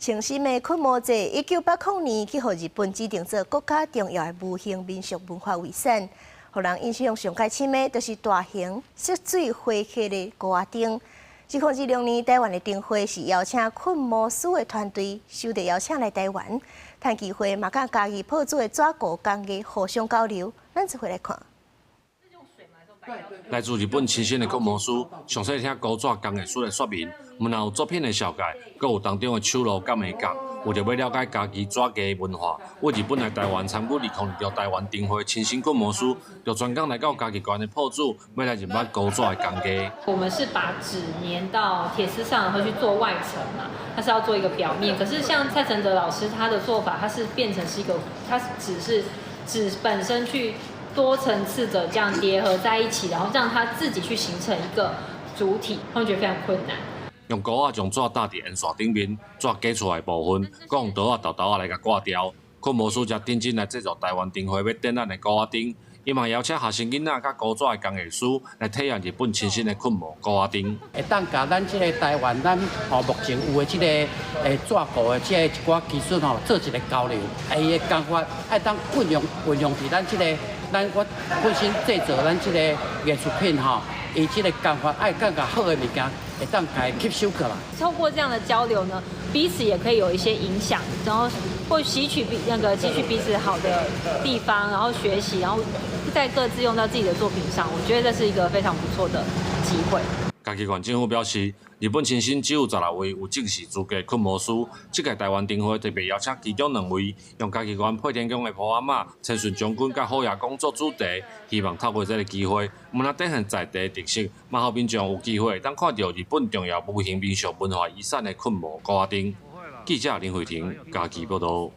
清新的昆模节，1980年去互日本指定做国家重要的无形民俗文化遗产，互人印象上界深的，就是大型色水花客的高瓦丁。2026年，台湾的灯会是邀请昆模师的团队，受到邀请来台湾，趁机会嘛，甲家己破做的纸鼓工艺互相交流。咱一回来看。 来自日本清新的工模师，详细听古纸工艺师的说明，问有作品的小解，阁有当中的手路感美感，为着要了解家己纸艺文化，为日本来台湾参与2026台湾灯会清新工模师，就专工来到家己馆的铺子，要来入捌古纸的工艺。我们是把纸粘到铁丝上，然后去做外层嘛，它是要做一个表面。可是像蔡承德老师他的做法，他是变成是一个，它只是纸本身去。 多层次的这样叠合在一起，然后让它自己去形成一个主体，他们觉得非常困难。用钩啊将纸搭伫烟线顶面，纸夹出来的部分，佮用刀啊豆豆啊来甲挂掉。昆模师才认真来制作台湾灯会要展览的古仔灯，伊嘛邀请学生囡仔甲古纸的工艺师来体验日本清新的昆模古仔灯。会当甲咱即个台湾咱目前有的即个纸鼓的即个一寡技术做一个交流，伊的工法爱当运用伫咱即个。 我本身制作咱这个艺术品伊这个工法爱更加好的物件，会当家吸收过来。透过这样的交流呢，彼此也可以有一些影响，然后会汲取彼此好的地方，然后学习，然后再各自用到自己的作品上。我觉得这是一个非常不错的机会。 家己县政府表示，日本清新只有16位有正式资格昆模师。这届台湾灯会特别邀请其中2位，用家己县配天宫的普阿妈、陈顺将军甲好爷公做主题，希望透过这个机会，我们展现在地特色，嘛互民众有机会当看到日本重要无形民俗文化遗产的昆模古仔灯。记者林慧婷，家己报道。